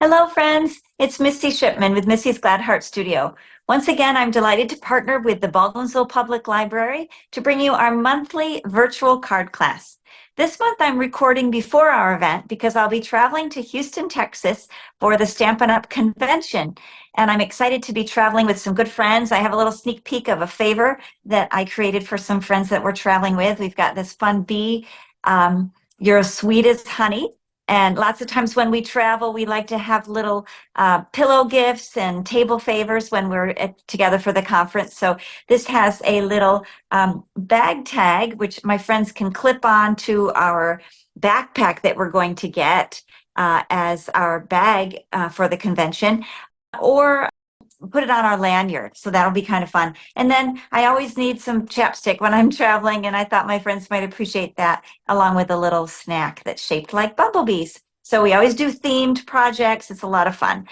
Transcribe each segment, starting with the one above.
Hello, friends. It's Missy Shipman with Missy's Glad Heart Studio. Once again, I'm delighted to partner with the Baldwinsville Public Library to bring you our monthly virtual card class. This month, I'm recording before our event because I'll be traveling to Houston, Texas for the Stampin' Up! Convention. And I'm excited to be traveling with some good friends. I have a little sneak peek of a favor that I created for some friends that we're traveling with. We've got this fun bee, You're as Sweet as Honey. And lots of times when we travel, we like to have little pillow gifts and table favors when we're together for the conference. So this has a little bag tag, which my friends can clip on to our backpack that we're going to get as our bag for the convention, or put it on our lanyard. So that'll be kind of fun. And then I always need some chapstick when I'm traveling, and I thought my friends might appreciate that, along with a little snack that's shaped like bumblebees. So we always do themed projects. It's a lot of fun.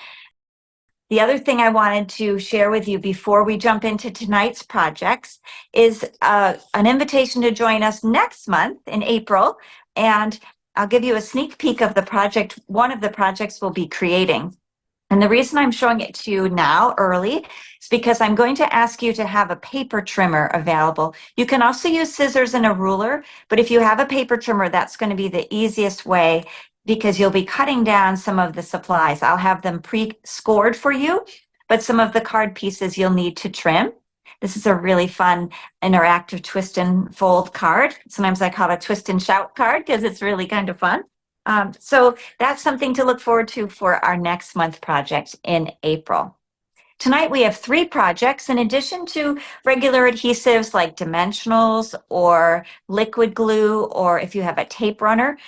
The other thing I wanted to share with you before we jump into tonight's projects is an invitation to join us next month in April. And I'll give you a sneak peek of the project. One of the projects we'll be creating. And the reason I'm showing it to you now early is because I'm going to ask you to have a paper trimmer available. You can also use scissors and a ruler, but if you have a paper trimmer, that's going to be the easiest way because you'll be cutting down some of the supplies. I'll have them pre-scored for you, but some of the card pieces you'll need to trim. This is a really fun interactive twist and fold card. Sometimes I call it a twist and shout card because it's really kind of fun. So that's something to look forward to for our next month project in April. Tonight we have 3 projects in addition to regular adhesives like dimensionals or liquid glue, or if you have a tape runner.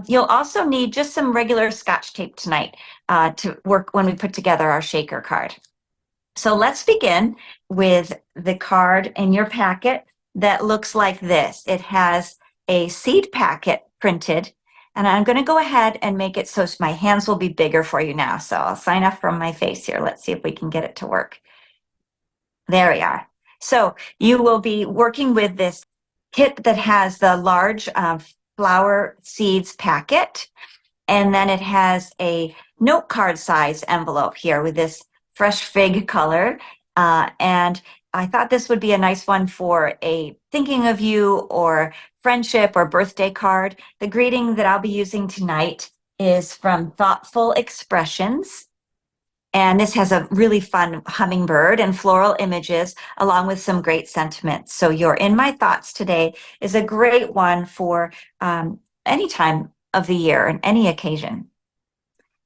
You'll also need just some regular Scotch tape tonight to work when we put together our shaker card. So let's begin with the card in your packet that looks like this. It has a seed packet printed. And I'm going to go ahead and make it so my hands will be bigger for you now. So I'll sign off from my face here. Let's see if we can get it to work. There we are. So you will be working with this kit that has the large flower seeds packet. And then it has a note card size envelope here with this fresh fig color. And I thought this would be a nice one for a thinking of you or friendship or birthday card. The greeting that I'll be using tonight is from Thoughtful Expressions. And this has a really fun hummingbird and floral images along with some great sentiments. So You're in My Thoughts Today is a great one for any time of the year and any occasion.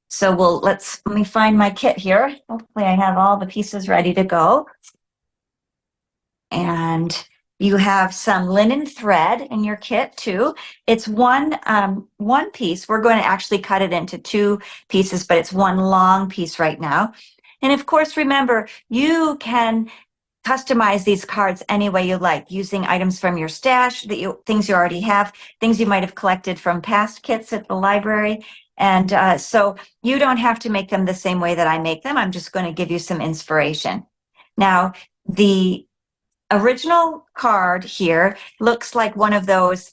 So let me find my kit here. Hopefully I have all the pieces ready to go. And you have some linen thread in your kit too. It's one piece. We're going to actually cut it into 2 pieces, but it's one long piece right now. And of course, remember, you can customize these cards any way you like, using items from your stash, things you already have, things you might have collected from past kits at the library. And so you don't have to make them the same way that I make them. I'm just going to give you some inspiration. Now, the original card here looks like one of those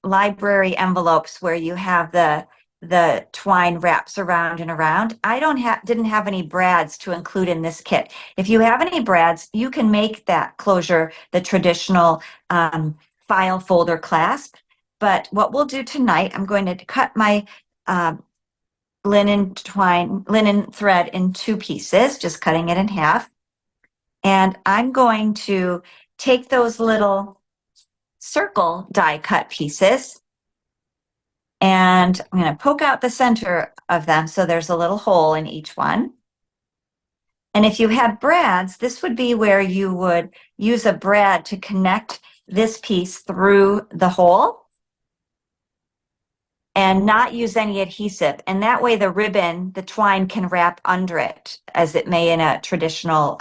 library envelopes where you have the twine wraps around and around. I didn't have any brads to include in this kit. If you have any brads, you can make that closure the traditional file folder clasp. But what we'll do tonight, I'm going to cut my linen thread in 2 pieces, just cutting it in half. And I'm going to take those little circle die cut pieces and I'm going to poke out the center of them so there's a little hole in each one. And if you had brads, this would be where you would use a brad to connect this piece through the hole and not use any adhesive. And that way the ribbon, the twine, can wrap under it as it may in a traditional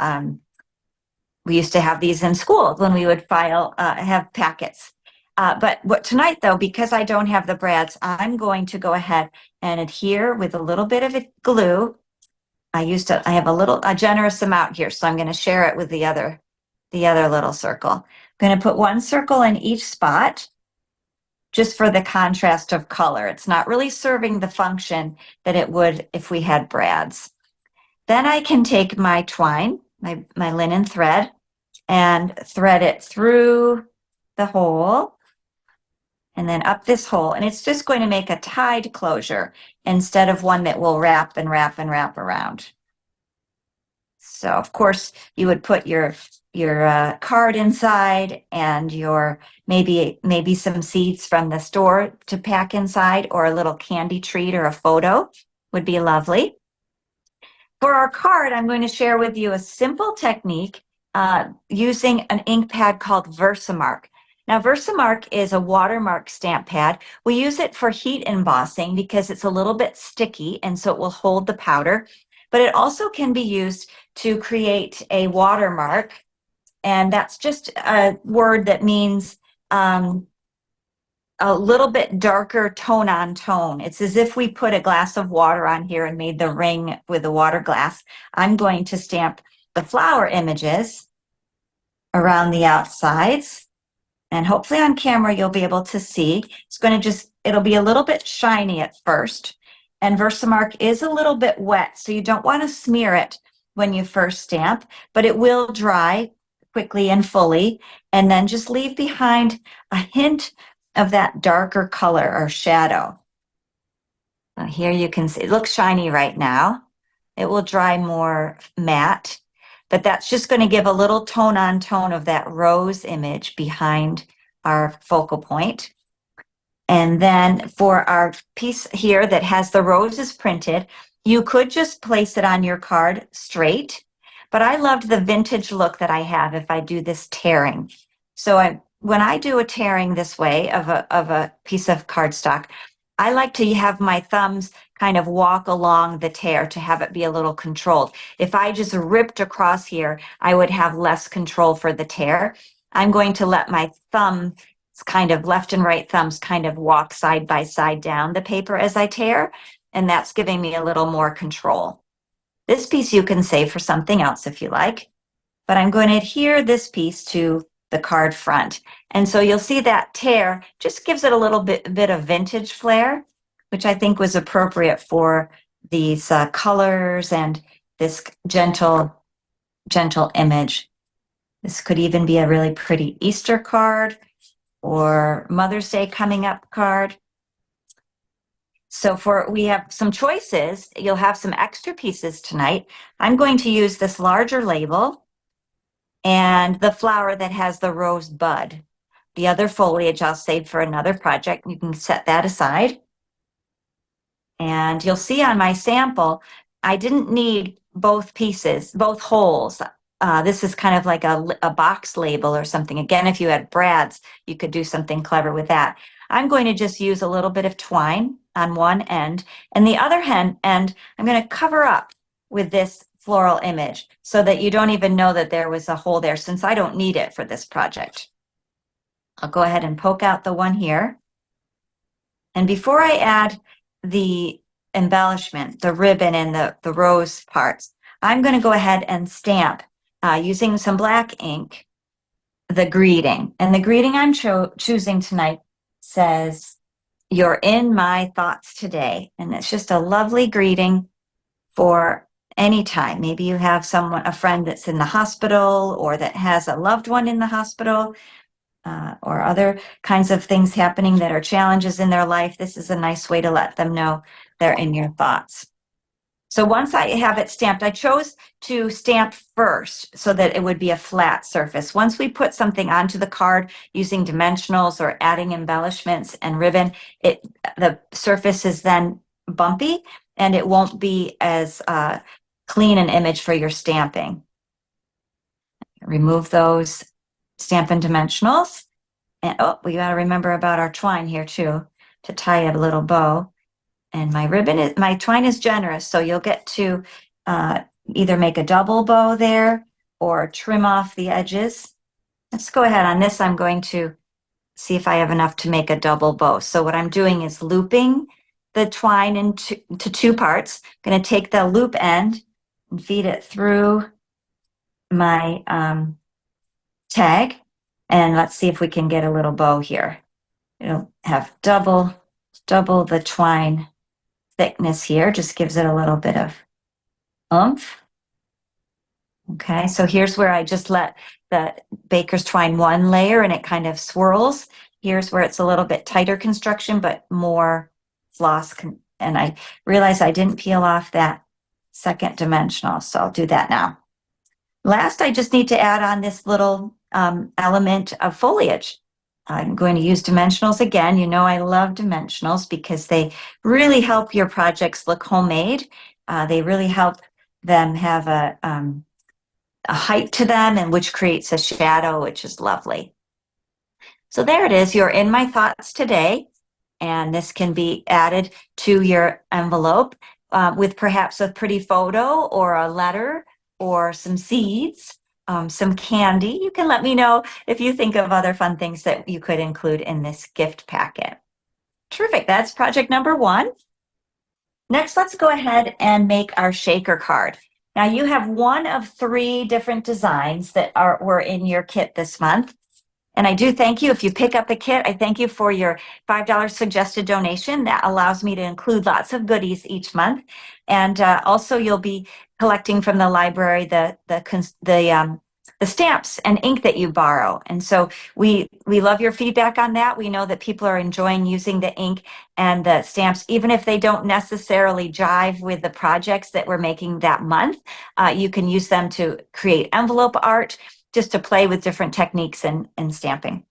we used to have these in school when we would have packets. But tonight, though, because I don't have the brads, I'm going to go ahead and adhere with a little bit of glue. I have a generous amount here, so I'm going to share it with the other little circle. I'm going to put 1 circle in each spot. just for the contrast of color. It's not really serving the function that it would if we had brads. Then I can take my twine, my linen thread, and thread it through the hole and then up this hole. And it's just going to make a tied closure instead of one that will wrap and wrap and wrap around. So of course you would put your card inside and your maybe some seeds from the store to pack inside, or a little candy treat or a photo would be lovely. For our card, I'm going to share with you a simple technique using an ink pad called Versamark. Now, Versamark is a watermark stamp pad. We use it for heat embossing because it's a little bit sticky and so it will hold the powder, but it also can be used to create a watermark, and that's just a word that means a little bit darker tone on tone. It's as if we put a glass of water on here and made the ring with a water glass. I'm going to stamp the flower images around the outsides, and hopefully on camera you'll be able to see. It's going to it'll be a little bit shiny at first, and Versamark is a little bit wet, so you don't want to smear it when you first stamp, but it will dry quickly and fully, and then just leave behind a hint of that darker color or shadow. Now here you can see it looks shiny right now. It will dry more matte, but that's just going to give a little tone on tone of that rose image behind our focal point. And then for our piece here that has the roses printed, you could just place it on your card straight, but I loved the vintage look that I have if I do this tearing. So when I do a tearing this way of a piece of cardstock, I like to have my thumbs kind of walk along the tear to have it be a little controlled. If I just ripped across here, I would have less control for the tear. I'm going to let my thumb kind of left and right thumbs kind of walk side by side down the paper as I tear, and that's giving me a little more control. This piece you can save for something else if you like, but I'm going to adhere this piece to the card front. And so you'll see that tear just gives it a little bit of vintage flair, which I think was appropriate for these colors and this gentle image. This could even be a really pretty Easter card or Mother's Day coming up card. So we have some choices. You'll have some extra pieces tonight. I'm going to use this larger label and the flower that has the rose bud. The other foliage I'll save for another project. You can set that aside. And you'll see on my sample, I didn't need both pieces, both holes. This is kind of like a box label or something. Again, if you had brads, you could do something clever with that. I'm going to just use a little bit of twine on one end, and the other end, I'm going to cover up with this floral image so that you don't even know that there was a hole there, since I don't need it for this project. I'll go ahead and poke out the one here. And before I add the embellishment, the ribbon and the rose parts, I'm going to go ahead and stamp using some black ink, the greeting. And the greeting I'm choosing tonight says, "You're in my thoughts today." And it's just a lovely greeting for any time. Maybe you have a friend that's in the hospital, or that has a loved one in the hospital, or other kinds of things happening that are challenges in their life. This is a nice way to let them know they're in your thoughts. So once I have it stamped, I chose to stamp first so that it would be a flat surface. Once we put something onto the card using dimensionals or adding embellishments and ribbon, the surface is then bumpy and it won't be as clean an image for your stamping. Remove those Stampin' dimensionals. And we got to remember about our twine here too, to tie a little bow. And my twine is generous, so you'll get to either make a double bow there or trim off the edges. Let's go ahead on this. I'm going to see if I have enough to make a double bow. So what I'm doing is looping the twine into two parts. I'm going to take the loop end and feed it through my tag, and let's see if we can get a little bow here. It'll have double the twine thickness here. Just gives it a little bit of oomph. Okay, so here's where I just let the baker's twine one layer and it kind of swirls. Here's where it's a little bit tighter construction, but more floss. And I realized I didn't peel off that second dimensional, so I'll do that now. Last, I just need to add on this little element of foliage. I'm going to use dimensionals again. You know I love dimensionals because they really help your projects look homemade. They really help them have a height to them, and which creates a shadow, which is lovely. So there it is. You're in my thoughts today, and this can be added to your envelope with perhaps a pretty photo or a letter or some seeds, some candy. You can let me know if you think of other fun things that you could include in this gift packet. Terrific. That's project number 1. Next, let's go ahead and make our shaker card. Now you have one of 3 different designs that were in your kit this month. And I do thank you. If you pick up a kit, I thank you for your $5 suggested donation. That allows me to include lots of goodies each month. And also you'll be collecting from the library the stamps and ink that you borrow. And so we love your feedback on that. We know that people are enjoying using the ink and the stamps, even if they don't necessarily jive with the projects that we're making that month. You can use them to create envelope art, just to play with different techniques in stamping.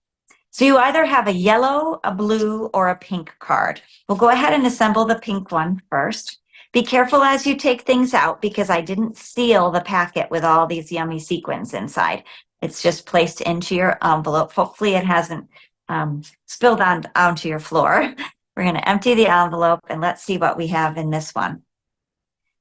So you either have a yellow, a blue, or a pink card. We'll go ahead and assemble the pink one first. Be careful as you take things out because I didn't seal the packet with all these yummy sequins inside. It's just placed into your envelope. Hopefully it hasn't spilled onto your floor. We're going to empty the envelope and let's see what we have in this one.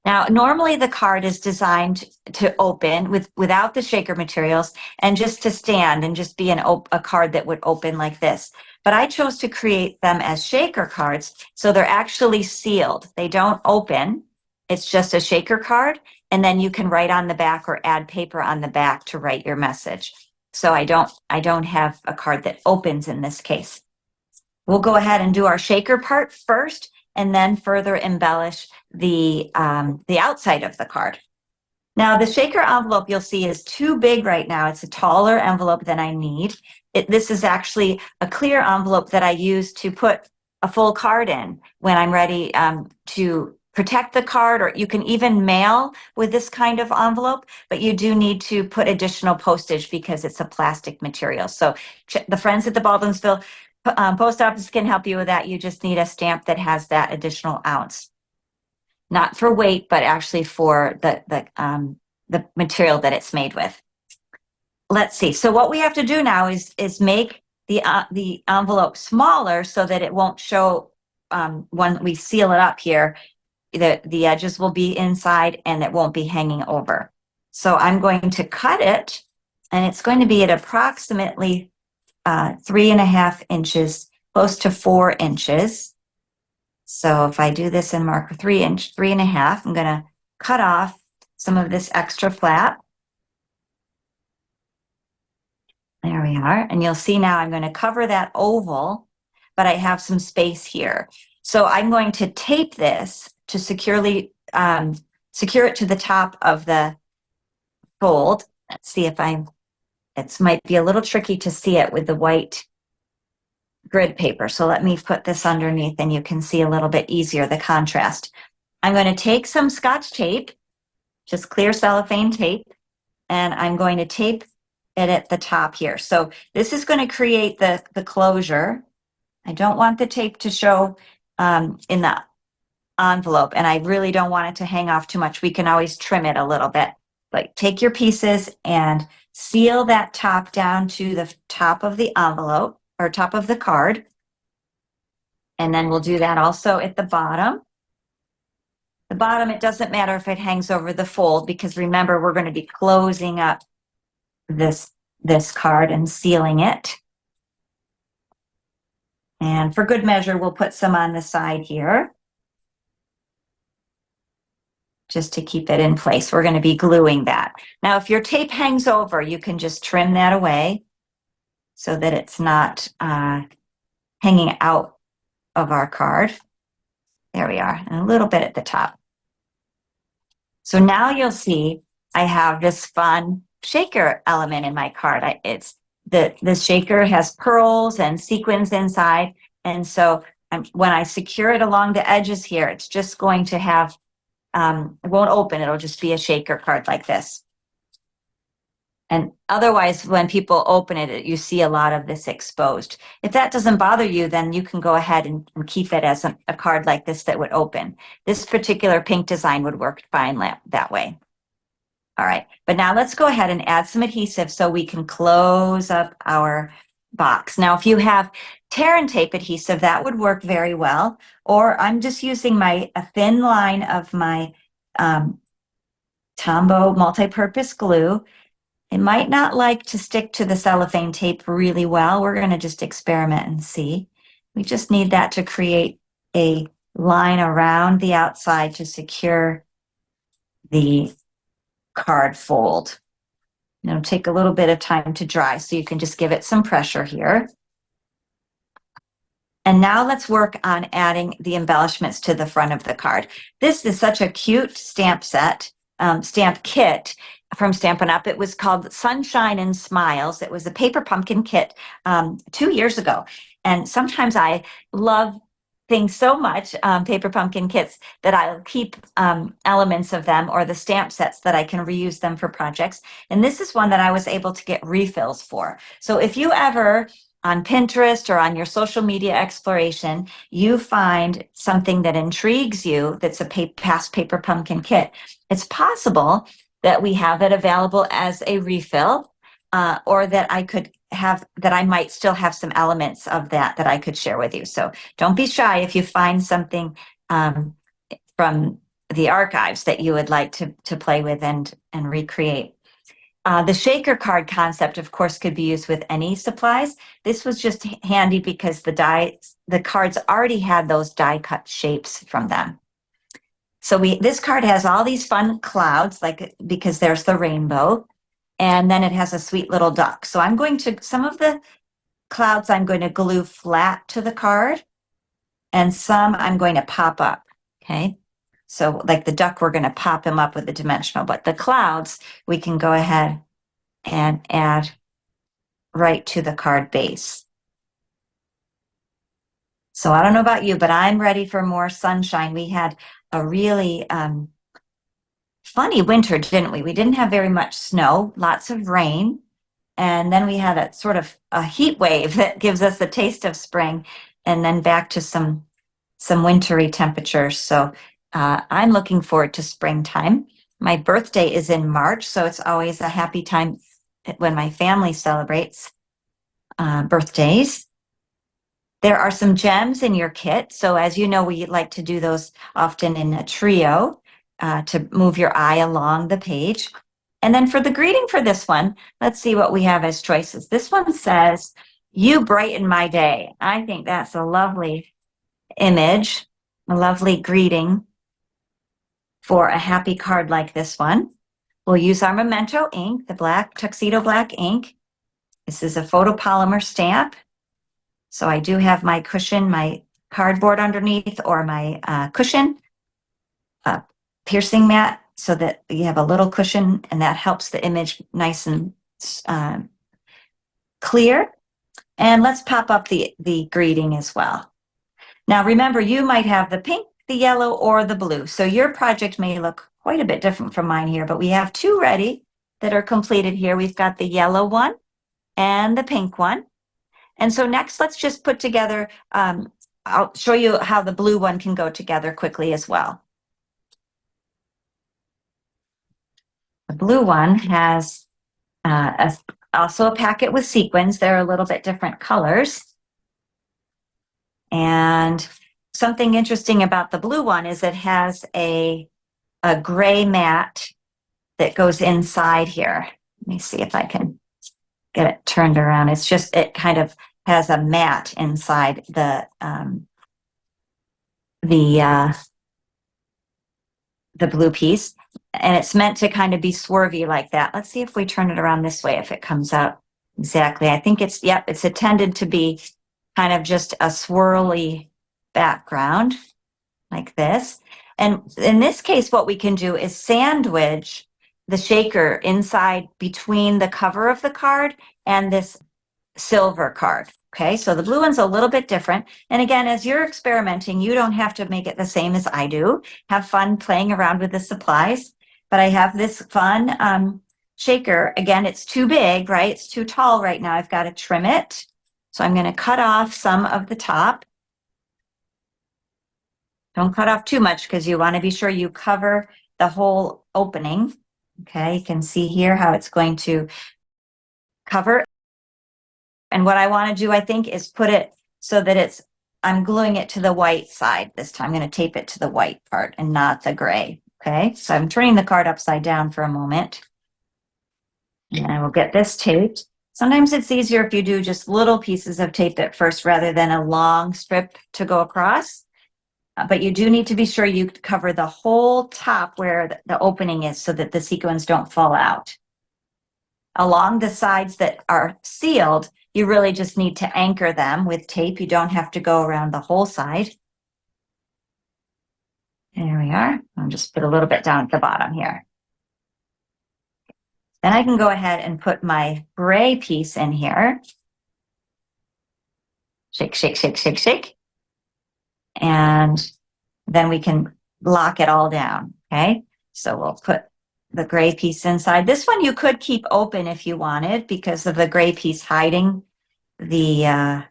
Now, normally the card is designed to open without the shaker materials and just to stand and just be a card that would open like this. But I chose to create them as shaker cards, so they're actually sealed. They don't open. It's just a shaker card, and then you can write on the back or add paper on the back to write your message. So I don't have a card that opens in this case. We'll go ahead and do our shaker part first, and then further embellish the outside of the card. Now, the shaker envelope you'll see is too big right now. It's a taller envelope than I need. This is actually a clear envelope that I use to put a full card in when I'm ready to protect the card, or you can even mail with this kind of envelope, but you do need to put additional postage because it's a plastic material. So the friends at the Baldwinsville Post Office can help you with that. You just need a stamp that has that additional ounce. Not for weight, but actually for the material that it's made with. Let's see. So what we have to do now is make the envelope smaller so that it won't show when we seal it up here. The edges will be inside and it won't be hanging over. So I'm going to cut it, and it's going to be at approximately 3.5 inches, close to 4 inches. So if I do this and mark 3.5, I'm going to cut off some of this extra flap. There we are. And you'll see now I'm going to cover that oval, but I have some space here. So I'm going to tape this to securely secure it to the top of the fold. Let's see if it might be a little tricky to see it with the white grid paper. So let me put this underneath and you can see a little bit easier the contrast. I'm going to take some Scotch tape, just clear cellophane tape, and I'm going to tape it at the top here. So this is going to create the closure. I don't want the tape to show in the envelope, and I really don't want it to hang off too much. We can always trim it a little bit. But take your pieces and seal that top down to the top of the envelope or top of the card. And then we'll do that also at the bottom. The bottom, it doesn't matter if it hangs over the fold because remember, we're going to be closing up this card and sealing it. And for good measure, we'll put some on the side here, just to keep it in place. We're going to be gluing that. Now, if your tape hangs over, you can just trim that away so that it's not hanging out of our card. There we are, and a little bit at the top. So now you'll see I have this fun shaker element in my card. The shaker has pearls and sequins inside, and so when I secure it along the edges here, it's just going to have, it won't open, it'll just be a shaker card like this. And otherwise, when people open it, you see a lot of this exposed. If that doesn't bother you, then you can go ahead and keep it as a card like this that would open. This particular pink design would work fine that way. All right, but now let's go ahead and add some adhesive so we can close up our box. Now, if you have tear and tape adhesive, that would work very well. Or I'm just using a thin line of my Tombow multi-purpose glue. It might not like to stick to the cellophane tape really well. We're going to just experiment and see. We just need that to create a line around the outside to secure the card fold. It'll take a little bit of time to dry, so you can just give it some pressure here. And now let's work on adding the embellishments to the front of the card. This is such a cute stamp set, stamp kit from Stampin' Up. It was called Sunshine and Smiles. It was a paper pumpkin kit 2 years ago. And sometimes I love things so much, paper pumpkin kits, that I'll keep elements of them or the stamp sets that I can reuse them for projects. And this is one that I was able to get refills for. So if you ever on Pinterest or on your social media exploration, you find something that intrigues you that's a past paper pumpkin kit, it's possible that we have it available as a refill, or that I might still have some elements of that I could share with you. So don't be shy if you find something from the archives that you would like to play with and recreate. The shaker card concept, of course, could be used with any supplies. This was just handy because the cards already had those die cut shapes from them. So this card has all these fun clouds, because there's the rainbow, and then it has a sweet little duck. So some of the clouds I'm going to glue flat to the card, and some I'm going to pop up, okay? So like the duck, we're going to pop him up with the dimensional, but the clouds, we can go ahead and add right to the card base. So I don't know about you, but I'm ready for more sunshine. We had a really funny winter, didn't we? We didn't have very much snow, lots of rain, and then we had a sort of a heat wave that gives us a taste of spring, and then back to some wintry temperatures. So I'm looking forward to springtime. My birthday is in March, so it's always a happy time when my family celebrates birthdays. There are some gems in your kit. So as you know, we like to do those often in a trio to move your eye along the page. And then for the greeting for this one, let's see what we have as choices. This one says, "You brighten my day." I think that's a lovely image, a lovely greeting for a happy card like this one. We'll use our Memento ink, the black tuxedo black ink. This is a photopolymer stamp. So I do have my cushion, my cardboard underneath, or my cushion piercing mat, so that you have a little cushion, and that helps the image nice and clear. And let's pop up the greeting as well. Now remember, you might have the pink, the yellow, or the blue. So your project may look quite a bit different from mine here, but we have two ready that are completed here. We've got the yellow one and the pink one. And so next, let's just put together, I'll show you how the blue one can go together quickly as well. The blue one has also a packet with sequins. They're a little bit different colors. And something interesting about the blue one is it has a gray mat that goes inside here. Let me see if I can get it turned around. It's just, it kind of has a mat inside the blue piece, and it's meant to kind of be swervy like that. Let's see if we turn it around this way, if it comes out exactly. I think it's, yep, it's intended to be kind of just a swirly background like this. And in this case, what we can do is sandwich the shaker inside between the cover of the card and this silver card. Okay, so the blue one's a little bit different. And again, as you're experimenting, you don't have to make it the same as I do. Have fun playing around with the supplies. But I have this fun shaker. Again, it's too big, right? It's too tall right now. I've got to trim it. So I'm going to cut off some of the top. Don't cut off too much because you want to be sure you cover the whole opening. Okay, you can see here how it's going to cover. And what I want to do, I think, is put it so that I'm gluing it to the white side this time. I'm going to tape it to the white part and not the gray. Okay, so I'm turning the card upside down for a moment. And I will get this taped. Sometimes it's easier if you do just little pieces of tape at first rather than a long strip to go across. But you do need to be sure you cover the whole top where the opening is so that the sequins don't fall out. Along the sides that are sealed, you really just need to anchor them with tape. You don't have to go around the whole side. There we are. I'll just put a little bit down at the bottom here. Then I can go ahead and put my gray piece in here. Shake, shake, shake, shake, shake. And then we can lock it all down, okay? So we'll put the gray piece inside. This one you could keep open if you wanted because of the gray piece hiding the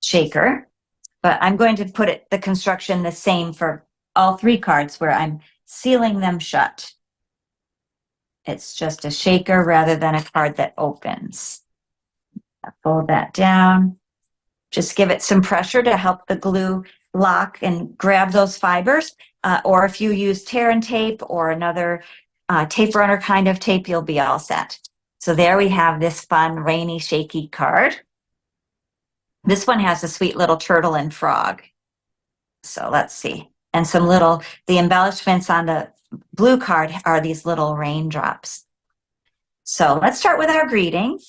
shaker. But I'm going to put the construction the same for all three cards where I'm sealing them shut. It's just a shaker rather than a card that opens. I'll fold that down. Just give it some pressure to help the glue lock and grab those fibers. Or if you use tear and tape or another tape runner kind of tape, you'll be all set. So there we have this fun, rainy, shaky card. This one has a sweet little turtle and frog. So let's see. And the embellishments on the blue card are these little raindrops. So let's start with our greeting.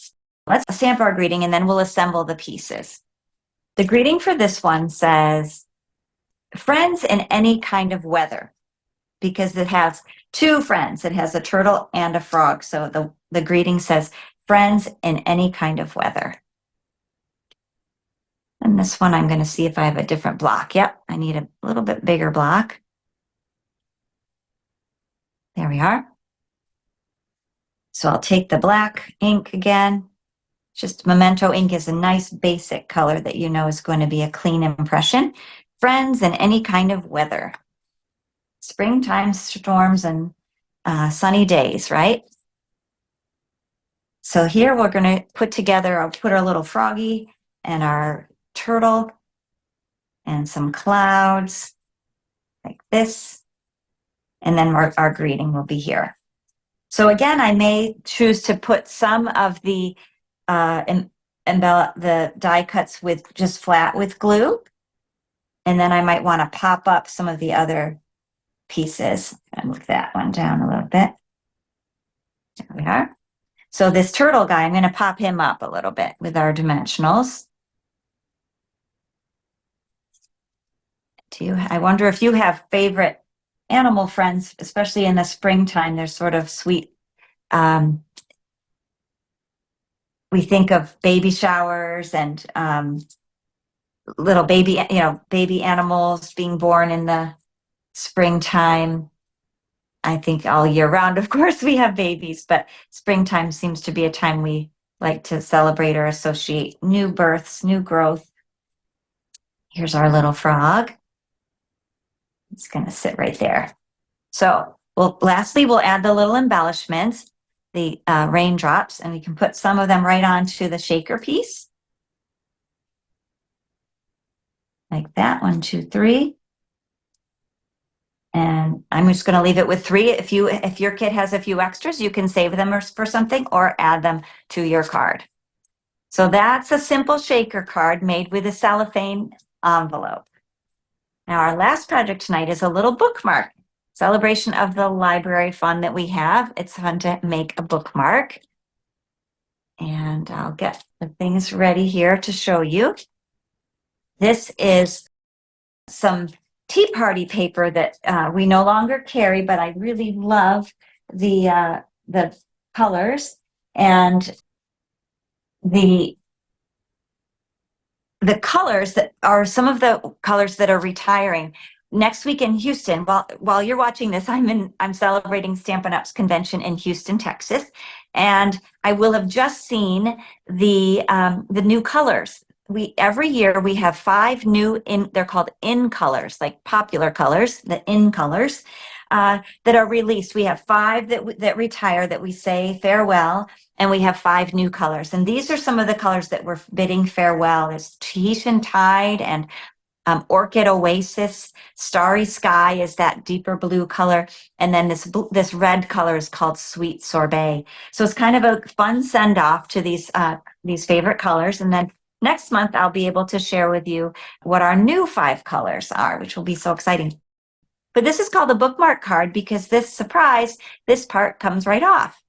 Let's stamp our greeting and then we'll assemble the pieces. The greeting for this one says, friends in any kind of weather, because it has two friends. It has a turtle and a frog. So the greeting says, friends in any kind of weather. And this one, I'm going to see if I have a different block. Yep, I need a little bit bigger block. There we are. So I'll take the black ink again. Just Memento ink is a nice basic color that you know is going to be a clean impression. Friends in any kind of weather. Springtime storms and sunny days, right? So here we're going to put together, I'll put our little froggy and our turtle and some clouds like this. And then our greeting will be here. So again, I may choose to put some of the die cuts with just flat with glue. And then I might want to pop up some of the other pieces. I'll move that one down a little bit. There we are. So this turtle guy, I'm going to pop him up a little bit with our dimensionals. I wonder if you have favorite animal friends, especially in the springtime. They're sort of sweet. We think of baby showers and little baby animals being born in the springtime. I think all year round, of course, we have babies, but springtime seems to be a time we like to celebrate or associate new births, new growth. Here's our little frog. It's going to sit right there. So lastly, we'll add the little embellishments, the raindrops, and we can put some of them right onto the shaker piece. Like that, 1, 2, 3. And I'm just going to leave it with 3. If your kit has a few extras, you can save them for something or add them to your card. So that's a simple shaker card made with a cellophane envelope. Now our last project tonight is a little bookmark. Celebration of the library fun that we have. It's fun to make a bookmark. And I'll get the things ready here to show you. This is some tea party paper that we no longer carry, but I really love the colors and the colors that are some of the colors that are retiring. Next week in Houston, while you're watching this, I'm celebrating Stampin' Up's convention in Houston, Texas, and I will have just seen the new colors. Every year we have 5 new they're called in colors, like popular colors, the in colors that are released. We have 5 that retire, that we say farewell, and we have 5 new colors. And these are some of the colors that we're bidding farewell. There's Tahitian Tide and Orchid Oasis. Starry Sky is that deeper blue color. And then this red color is called Sweet Sorbet. So it's kind of a fun send off to these favorite colors. And then next month, I'll be able to share with you what our new 5 colors are, which will be so exciting. But this is called a bookmark card because this part comes right off.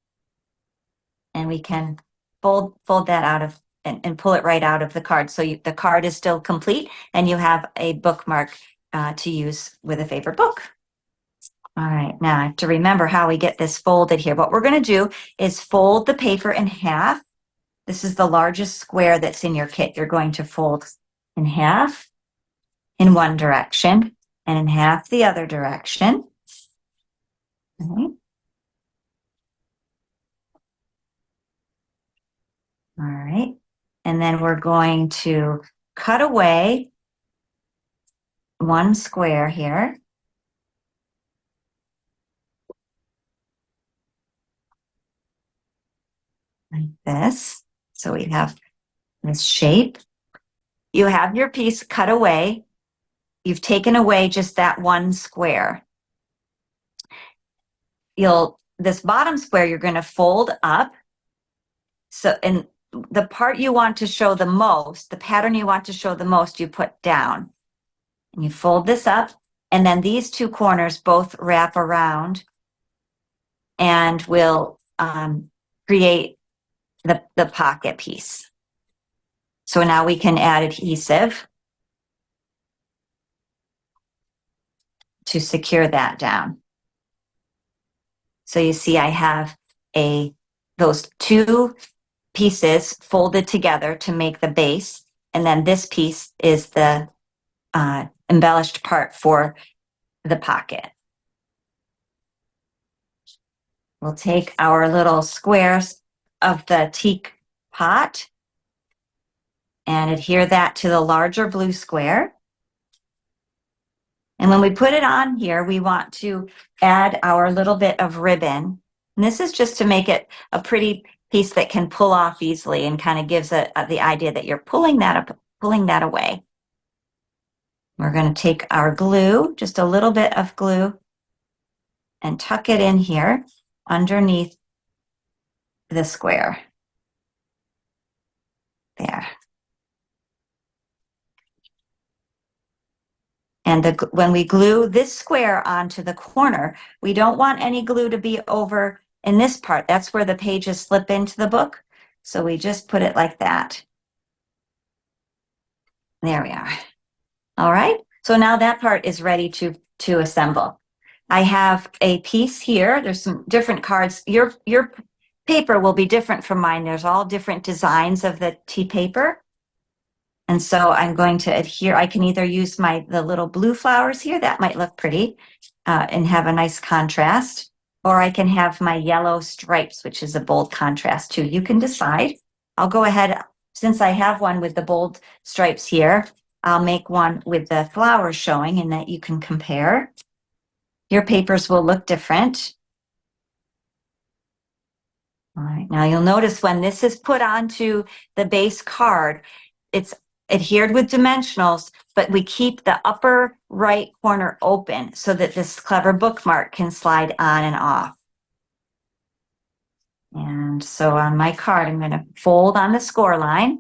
And we can fold that out of and pull it right out of the card. So the card is still complete and you have a bookmark to use with a favorite book. All right, now I have to remember how we get this folded here. What we're going to do is fold the paper in half. This is the largest square that's in your kit. You're going to fold in half in one direction and in half the other direction. Okay. All right. And then we're going to cut away one square here. Like this. So we have this shape. You have your piece cut away. You've taken away just that one square. This bottom square, you're going to fold up. So, and the part you want to show the most, the pattern you want to show the most, you put down. And you fold this up, and then these 2 corners both wrap around and will create the pocket piece. So now we can add adhesive to secure that down. So you see I have those 2 pieces folded together to make the base, and then this piece is the embellished part for the pocket. We'll take our little squares of the teak pot and adhere that to the larger blue square. And when we put it on here, we want to add our little bit of ribbon. And this is just to make it a pretty piece that can pull off easily and kind of gives the idea that you're pulling that away. We're going to take our glue, just a little bit of glue, and tuck it in here underneath the square. There. And when we glue this square onto the corner, we don't want any glue to be over in this part. That's where the pages slip into the book. So we just put it like that. There we are. All right. So now that part is ready to assemble. I have a piece here. There's some different cards. Your paper will be different from mine. There's all different designs of the tea paper. And so I'm going to adhere. I can either use the little blue flowers here. That might look pretty and have a nice contrast. Or I can have my yellow stripes, which is a bold contrast too. You can decide. I'll go ahead, since I have one with the bold stripes here, I'll make one with the flowers showing and that you can compare. Your papers will look different. All right, now you'll notice when this is put onto the base card, it's adhered with dimensionals, but we keep the upper right corner open so that this clever bookmark can slide on and off. And so on my card, I'm going to fold on the score line.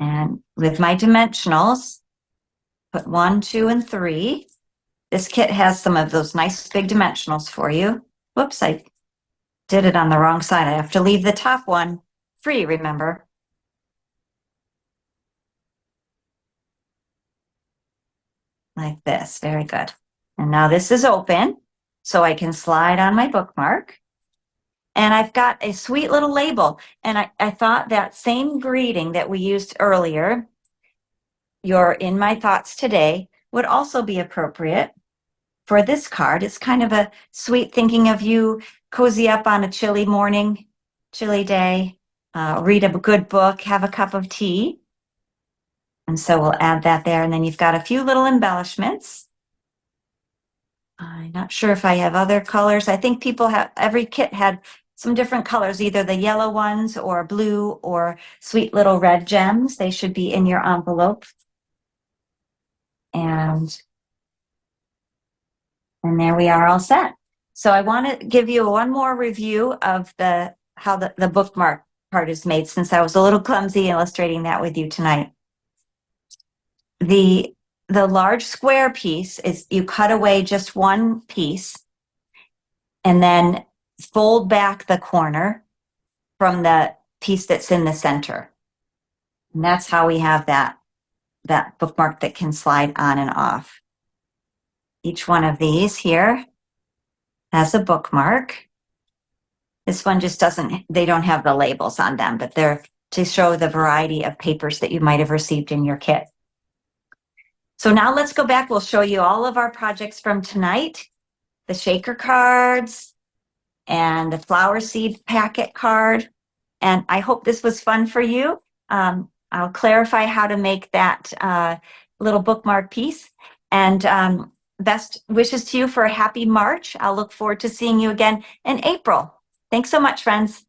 And with my dimensionals, put 1, 2, and 3. This kit has some of those nice big dimensionals for you. Whoops, I did it on the wrong side. I have to leave the top one free, remember? Like this. Very good. And now this is open, so I can slide on my bookmark. And I've got a sweet little label. And I thought that same greeting that we used earlier, "You're in my thoughts today," would also be appropriate for this card. It's kind of a sweet thinking of you, cozy up on a chilly morning, chilly day, read a good book, have a cup of tea. And so we'll add that there. And then you've got a few little embellishments. I'm not sure if I have other colors. I think every kit had some different colors, either the yellow ones or blue or sweet little red gems. They should be in your envelope. And there we are, all set. So I want to give you one more review of how the bookmark part is made, since I was a little clumsy illustrating that with you tonight. The large square piece is, you cut away just one piece and then fold back the corner from the piece that's in the center. And that's how we have that bookmark that can slide on and off. Each one of these here has a bookmark. This one just they don't have the labels on them, but they're to show the variety of papers that you might have received in your kit. So now let's go back. We'll show you all of our projects from tonight, the shaker cards and the flower seed packet card. And I hope this was fun for you. I'll clarify how to make that little bookmark piece. And best wishes to you for a happy March. I'll look forward to seeing you again in April. Thanks so much, friends.